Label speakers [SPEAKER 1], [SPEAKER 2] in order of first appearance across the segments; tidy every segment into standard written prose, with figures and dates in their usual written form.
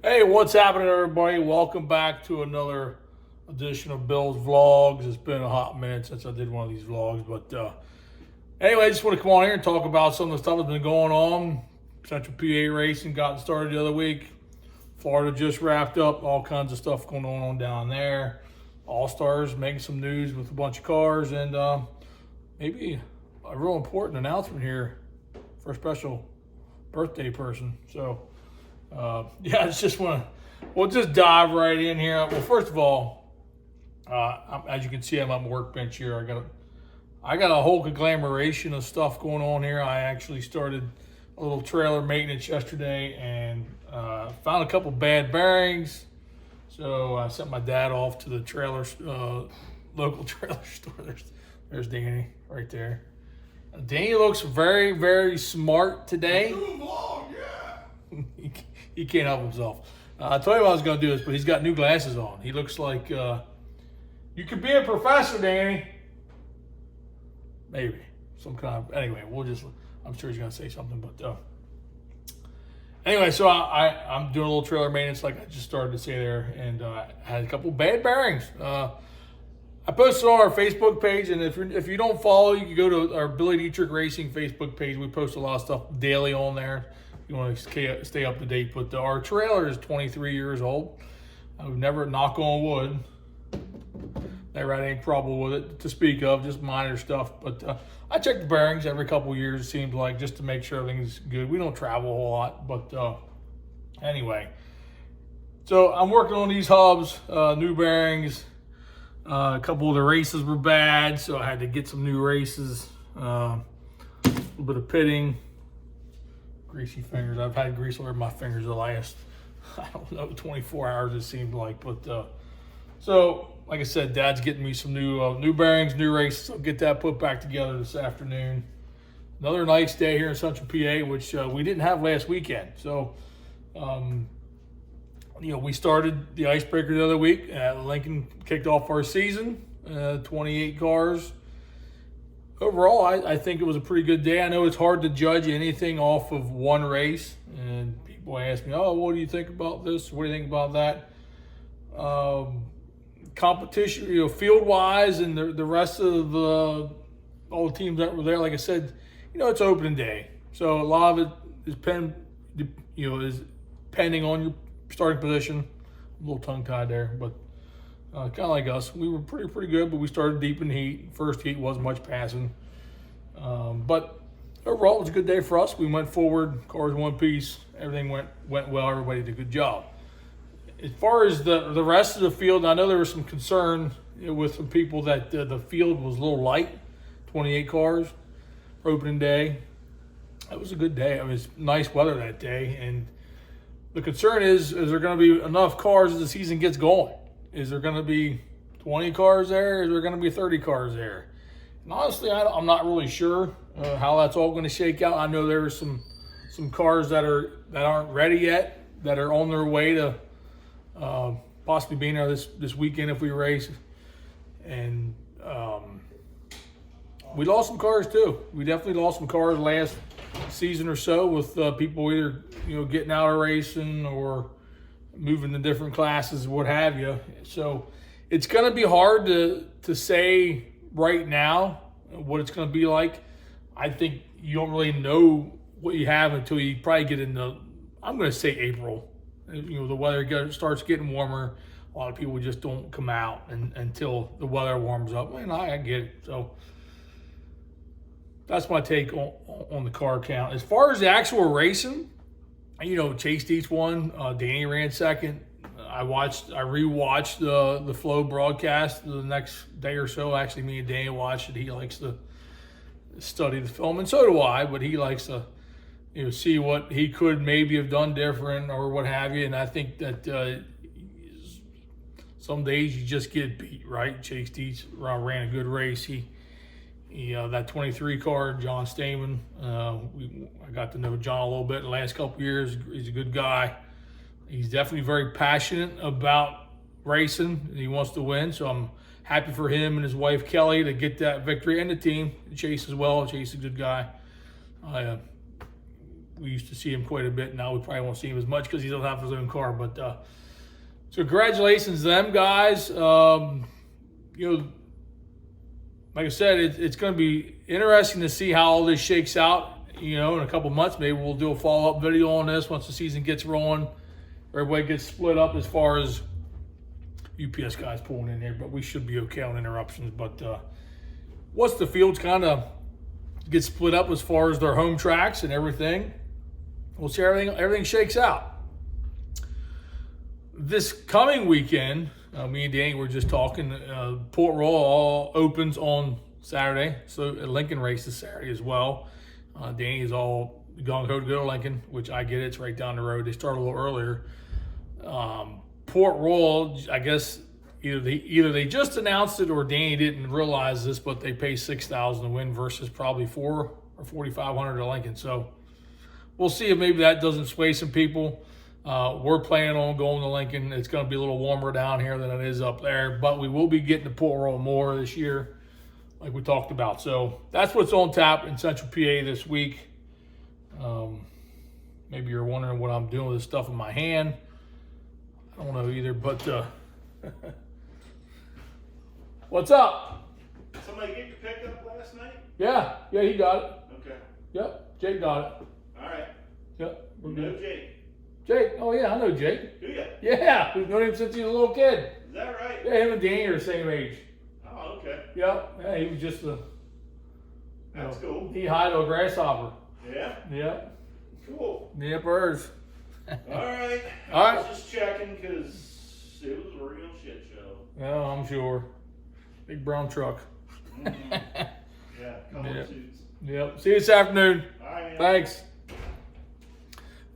[SPEAKER 1] Hey, what's happening, everybody? Welcome back to another edition of Bill's Vlogs. It's been a hot minute since I did one of these vlogs, but anyway, I just want to come on here and talk about some of the stuff that's been going on. Central PA racing gotten started the other week. Florida just wrapped up. All kinds of stuff going on down there. All Stars making some news with a bunch of cars, and maybe a real important announcement here for a special birthday person. So. I just want to, we'll just dive right in here. Well, first of all, as you can see, I'm on my workbench here. I got a whole conglomeration of stuff going on here. I actually started a little trailer maintenance yesterday and found a couple bad bearings. So I sent my dad off to the local trailer store. There's Danny right there. Danny looks very, very smart today. He can't help himself. I told you I was going to do this, but he's got new glasses on. He looks like you could be a professor, Danny. Maybe some kind of. Anyway, I'm sure he's going to say something, but anyway. So I'm doing a little trailer maintenance, like I just started to say there, and had a couple bad bearings. I posted on our Facebook page, and if you don't follow, you can go to our Billy Dietrich Racing Facebook page. We post a lot of stuff daily on there. You want to stay up to date, but our trailer is 23 years old. I've never, knock on wood, never had any trouble with it to speak of, just minor stuff. But I check the bearings every couple of years, it seems like, just to make sure everything's good. We don't travel a whole lot, but anyway. So I'm working on these hubs, new bearings. A couple of the races were bad, so I had to get some new races. A little bit of pitting. Greasy fingers. I've had grease over my fingers the last, 24 hours it seemed like. But so, like I said, Dad's getting me some new bearings, new races. I'll get that put back together this afternoon. Another nice day here in Central PA, which we didn't have last weekend. So, we started the icebreaker the other week. Lincoln kicked off our season, 28 cars. Overall, I think it was a pretty good day. I know it's hard to judge anything off of one race, and people ask me, "Oh, what do you think about this? What do you think about that?" Competition, field-wise, and the rest of all the teams that were there. Like I said, it's opening day, so a lot of it is pending on your starting position. I'm a little tongue-tied there, but. Kind of like us, we were pretty good, but we started deep in the heat. First heat wasn't much passing, but overall it was a good day for us. We went forward, cars in one piece, everything went well. Everybody did a good job. As far as the rest of the field, I know there was some concern with some people that the field was a little light, 28 cars for opening day. It was a good day. It was nice weather that day, and the concern is there going to be enough cars as the season gets going? Is there going to be 20 cars there? Is there going to be 30 cars there? And honestly, I'm not really sure how that's all going to shake out. I know there are some cars that aren't ready yet, that are on their way to possibly being there this weekend if we race. And we lost some cars too. We definitely lost some cars last season or so with people either getting out of racing or moving to different classes, what have you. So it's going to be hard to say right now what it's going to be like. I think you don't really know what you have until you probably get into, I'm going to say April. The weather starts getting warmer. A lot of people just don't come out until the weather warms up. And I get it. So that's my take on the car count. As far as the actual racing, Chase Dietz won. Danny ran second. I rewatched the Flow broadcast the next day or so. Actually, me and Danny watched it. He likes to study the film, and so do I. But he likes to, see what he could maybe have done different or what have you. And I think that some days you just get beat, right? Chase Dietz ran a good race. He that 23 car, John Stamen. I got to know John a little bit in the last couple of years. He's a good guy. He's definitely very passionate about racing. He wants to win, so I'm happy for him and his wife Kelly to get that victory, and the team, Chase as well. Chase is a good guy. we used to see him quite a bit. Now we probably won't see him as much because he doesn't have his own car. But so congratulations to them guys. Like I said, it's going to be interesting to see how all this shakes out. In a couple months, maybe we'll do a follow-up video on this once the season gets rolling. Everybody gets split up as far as UPS guys pulling in here, but we should be okay on interruptions. But once the fields kind of get split up as far as their home tracks and everything, we'll see everything shakes out. This coming weekend, me and Danny were just talking. Port Royal all opens on Saturday, so Lincoln races Saturday as well. Danny is all gung-ho to go to Lincoln, which I get it. It's right down the road. They start a little earlier. Port Royal, I guess either they just announced it or Danny didn't realize this, but they pay $6,000 to win versus probably $4,000 or $4,500 to Lincoln. So we'll see if maybe that doesn't sway some people. We're planning on going to Lincoln. It's going to be a little warmer down here than it is up there, but we will be getting to Port Royal more this year, like we talked about. So that's what's on tap in Central PA this week. Maybe you're wondering what I'm doing with this stuff in my hand. I don't know either, but what's up?
[SPEAKER 2] Somebody get your pickup last night?
[SPEAKER 1] Yeah, he got it.
[SPEAKER 2] Okay.
[SPEAKER 1] Yep, Jake got it.
[SPEAKER 2] All right.
[SPEAKER 1] Yep, we're
[SPEAKER 2] No
[SPEAKER 1] good.
[SPEAKER 2] Jake.
[SPEAKER 1] Oh yeah, I know Jake.
[SPEAKER 2] Do you?
[SPEAKER 1] Yeah, we've known him since he was a little kid.
[SPEAKER 2] Is that right?
[SPEAKER 1] Yeah, him and Danny are the same age.
[SPEAKER 2] Oh, okay.
[SPEAKER 1] Yep, yeah, he was just
[SPEAKER 2] That's cool.
[SPEAKER 1] He hired a grasshopper.
[SPEAKER 2] Yeah?
[SPEAKER 1] Yep.
[SPEAKER 2] Cool.
[SPEAKER 1] Yep, hers.
[SPEAKER 2] All right.
[SPEAKER 1] All right.
[SPEAKER 2] I was just checking because it was a real shit show.
[SPEAKER 1] Yeah, I'm sure. Big brown truck.
[SPEAKER 2] Mm-hmm. Yeah, color suits.
[SPEAKER 1] Yep. See you this afternoon.
[SPEAKER 2] All right, man.
[SPEAKER 1] Thanks.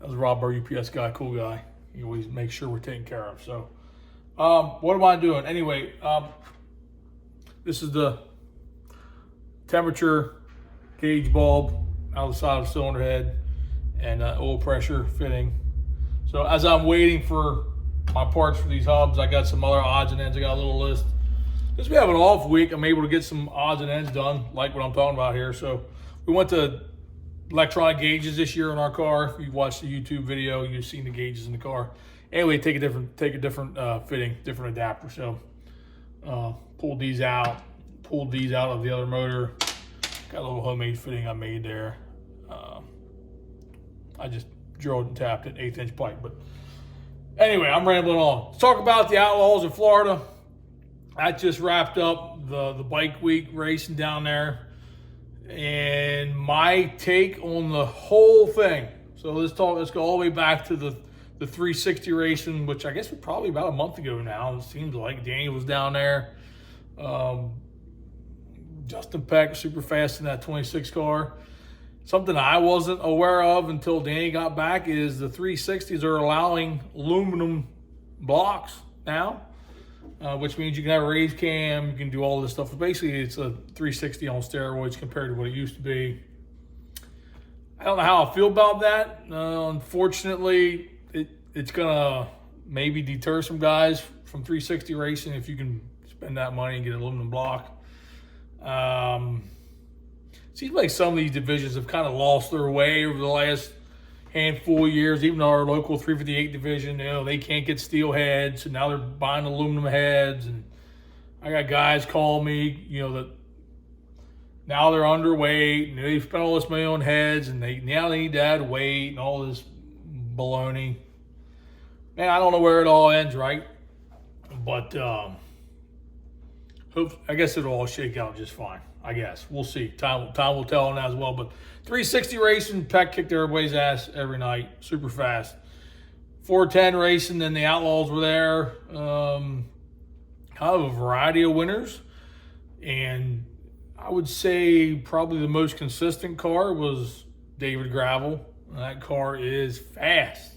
[SPEAKER 1] That was Rob, our UPS guy, cool guy. He always makes sure we're taken care of. So, what am I doing? Anyway, this is the temperature gauge bulb out of the side of the cylinder head and oil pressure fitting. So as I'm waiting for my parts for these hubs, I got some other odds and ends. I got a little list. Since we have an off week, I'm able to get some odds and ends done, like what I'm talking about here. So we went to electronic gauges this year in our car. If you've watched the YouTube video, you've seen the gauges in the car. Anyway, take a different fitting, different adapter. So pulled these out of the other motor. Got a little homemade fitting I made there. I just drilled and tapped an 1/8 inch pipe. But anyway, I'm rambling on. Let's talk about the Outlaws in Florida. I just wrapped up the bike week racing down there. And my take on the whole thing. So let's go all the way back to the 360 racing, which I guess was probably about a month ago now. It seems like Danny was down there. Justin Peck, super fast in that 26 car. Something I wasn't aware of until Danny got back is the 360s are allowing aluminum blocks now, which means you can have a raised cam, you can do all this stuff. But basically, it's a 360 on steroids compared to what it used to be. I don't know how I feel about that. Unfortunately, it's going to maybe deter some guys from 360 racing if you can spend that money and get an aluminum block. Seems like some of these divisions have kind of lost their way over the last handful of years. Even our local 358 division, they can't get steel heads, so now they're buying aluminum heads. And I got guys call me, that now they're underweight and they spent all this money on heads and now they need to add weight and all this baloney. Man, I don't know where it all ends, right? But I guess it'll all shake out just fine. I guess we'll see. Time will tell on that as well. But 360 racing, Peck kicked everybody's ass every night, super fast. 410 racing, then the Outlaws were there. Kind of a variety of winners, and I would say probably the most consistent car was David Gravel. That car is fast.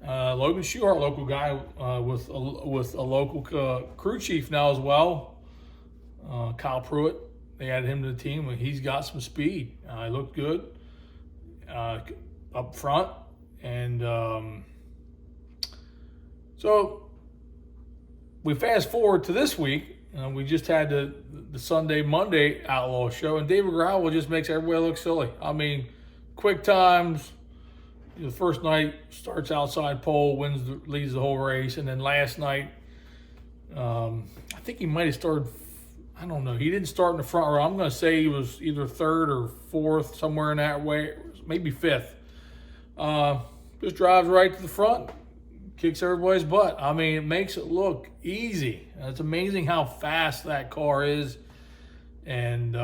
[SPEAKER 1] Logan Schuhart, local guy with a local crew chief now as well. Kyle Pruitt. They added him to the team. He's got some speed. He looked good up front. And so we fast forward to this week. We just had the Monday Outlaw show. And David Gravel just makes everybody look silly. I mean, quick times, The first night starts outside pole, leads the whole race, and then last night, I think he might have started. I don't know. He didn't start in the front row. I'm going to say he was either third or fourth, somewhere in that way, maybe fifth. Just drives right to the front, kicks everybody's butt. I mean, it makes it look easy. It's amazing how fast that car is. And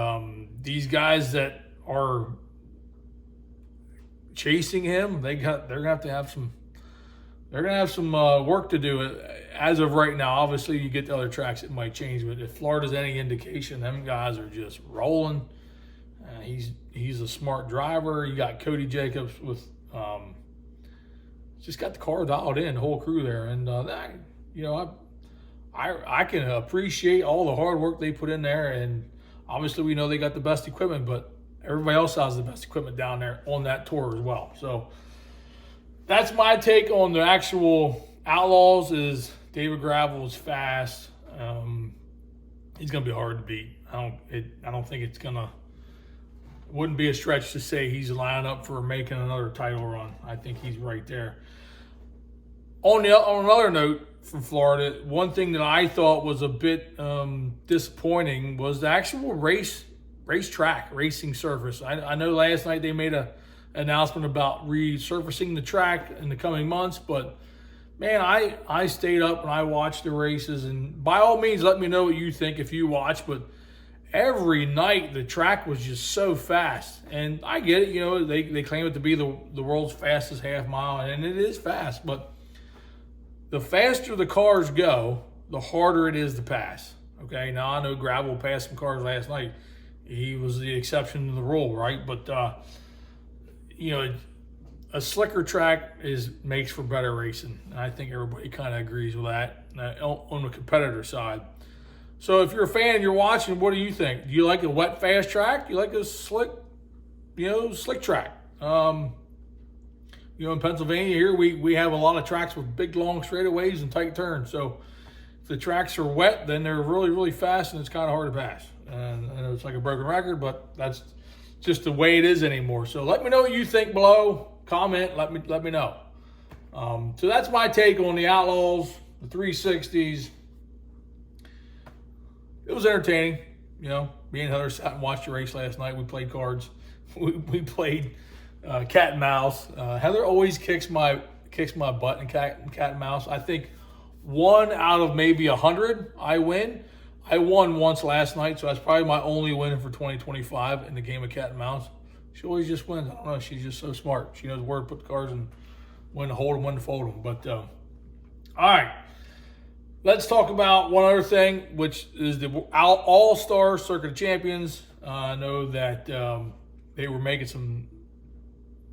[SPEAKER 1] these guys that are chasing him, they're gonna have some work to do. As of right now, obviously you get to other tracks, it might change, but if Florida's any indication, them guys are just rolling. He's a smart driver. You got Cody Jacobs with just got the car dialed in, the whole crew there, and I can appreciate all the hard work they put in there, and obviously we know they got the best equipment, but everybody else has the best equipment down there on that tour as well. So that's my take on the actual Outlaws. Is David Gravel is fast. He's going to be hard to beat. I don't think it wouldn't be a stretch to say he's lining up for making another title run. I think he's right there. On another note from Florida, one thing that I thought was a bit disappointing was the actual racing surface. I know last night they made an announcement about resurfacing the track in the coming months, but man, I stayed up and I watched the races, and by all means, let me know what you think if you watch, but every night the track was just so fast. And I get it, they claim it to be the world's fastest half mile, and it is fast, but the faster the cars go, the harder it is to pass. Okay, now I know Gravel passed some cars last night. He was the exception to the rule, right? But a slicker track makes for better racing. And I think everybody kind of agrees with that on the competitor side. So if you're a fan and you're watching, what do you think? Do you like a wet, fast track? Do you like a slick track? In Pennsylvania here, we have a lot of tracks with big, long straightaways and tight turns. So if the tracks are wet, then they're really, really fast, and it's kind of hard to pass. And I know it's like a broken record, but that's just the way it is anymore. So let me know what you think below. Comment. Let me know. So that's my take on the Outlaws, the 360s. It was entertaining. Me and Heather sat and watched the race last night. We played cards. We played cat and mouse. Heather always kicks my butt in cat and mouse. I think 1 out of maybe 100 I win. I won once last night, so that's probably my only win for 2025 in the game of cat and mouse. She always just wins. I don't know. She's just so smart. She knows where to put the cards and when to hold them, when to fold them. But all right, let's talk about one other thing, which is the All-Star Circuit of Champions. I know that they were making some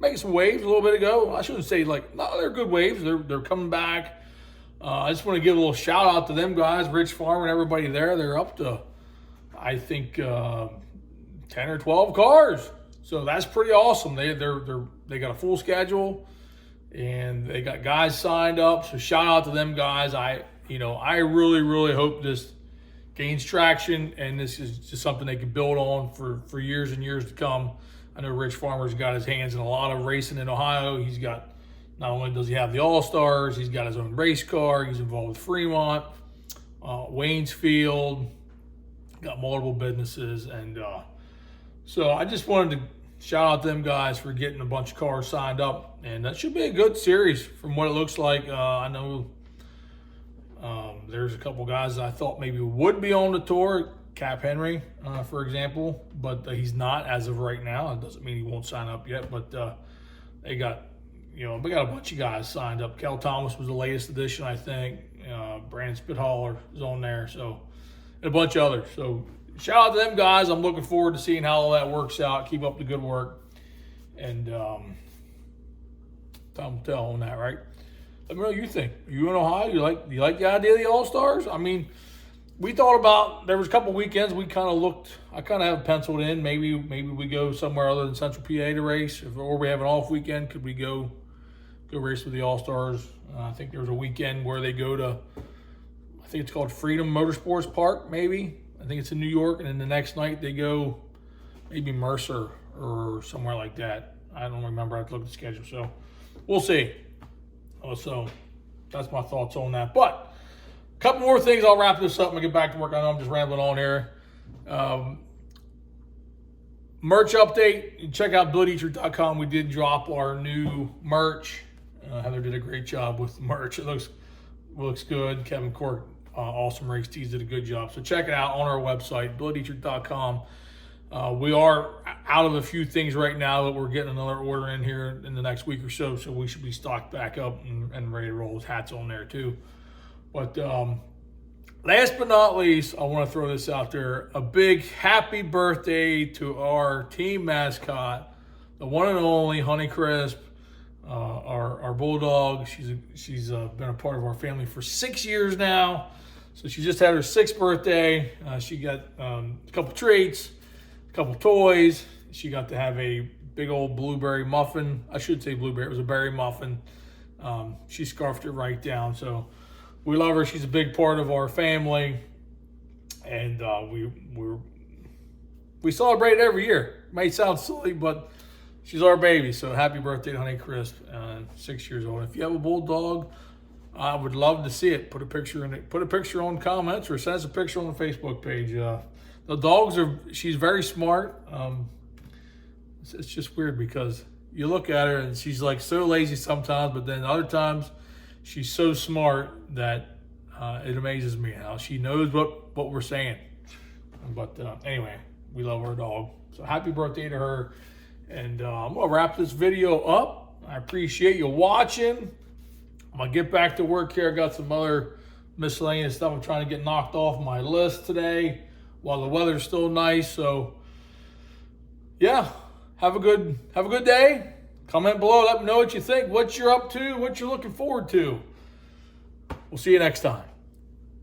[SPEAKER 1] waves a little bit ago. I shouldn't say no, they're good waves. They're coming back. I just want to give a little shout out to them guys, Rich Farmer and everybody there. They're up to, I think, 10 or 12 cars. So that's pretty awesome. They got a full schedule and they got guys signed up. So shout out to them guys. I really, really hope this gains traction and this is just something they can build on for years and years to come. I know Rich Farmer's got his hands in a lot of racing in Ohio. He's got, not only does he have the All-Stars, he's got his own race car. He's involved with Fremont, Waynesfield, got multiple businesses. And so I just wanted to shout out them guys for getting a bunch of cars signed up. And that should be a good series from what it looks like. I know there's a couple guys that I thought maybe would be on the tour. Cap Henry, for example, but he's not as of right now. It doesn't mean he won't sign up yet, but they got a bunch of guys signed up. Kel Thomas was the latest addition, I think. Brandon Spithaler is on there, so and a bunch of others. So shout out to them guys. I'm looking forward to seeing how all that works out. Keep up the good work, and time will tell on that, right? Let me know what you think. Are you in Ohio? Do you like the idea of the All-Stars? I mean, we thought about, there was a couple weekends we kind of looked, I kind of have penciled in, maybe we go somewhere other than Central PA to race, or we have an off weekend, could we go race with the All-Stars? I think there was a weekend where they go to, I think it's called Freedom Motorsports Park, maybe. I think it's in New York, and then the next night they go maybe Mercer or somewhere like that. I don't remember, I have to look at the schedule. So we'll see. So that's my thoughts on that. But a couple more things. I'll wrap this up and get back to work. I know I'm just rambling on here. Merch update. Check out Dietrich.com. We did drop our new merch. Heather did a great job with the merch. It looks good. Kevin Cork, Awesome Race Tees, did a good job. So check it out on our website, Dietrich.com. We are out of a few things right now that we're getting another order in here in the next week or so. So we should be stocked back up and ready to roll with hats on there too. But last but not least, I want to throw this out there. A big happy birthday to our team mascot, the one and only Honey Crisp, our bulldog. She's been a part of our family for 6 years now. So she just had her 6th birthday. She got a couple treats, a couple toys. She got to have a big old blueberry muffin. I should say blueberry. It was a berry muffin. She scarfed it right down. So we love her. She's a big part of our family, and we celebrate it every year. It may sound silly, but she's our baby. So happy birthday to Honey Crisp, 6 years old. If you have a bulldog, I would love to see it. Put a picture in it. Put a picture on comments or send us a picture on the Facebook page. The dogs she's very smart. It's just weird because you look at her and she's like so lazy sometimes, but then other times she's so smart that it amazes me how she knows what we're saying. But anyway, we love our dog. So happy birthday to her. And I'm going to wrap this video up. I appreciate you watching. I'm going to get back to work here. I got some other miscellaneous stuff I'm trying to get knocked off my list today while the weather's still nice. So yeah, have a good day. Comment below. Let me know what you think, what you're up to, what you're looking forward to. We'll see you next time.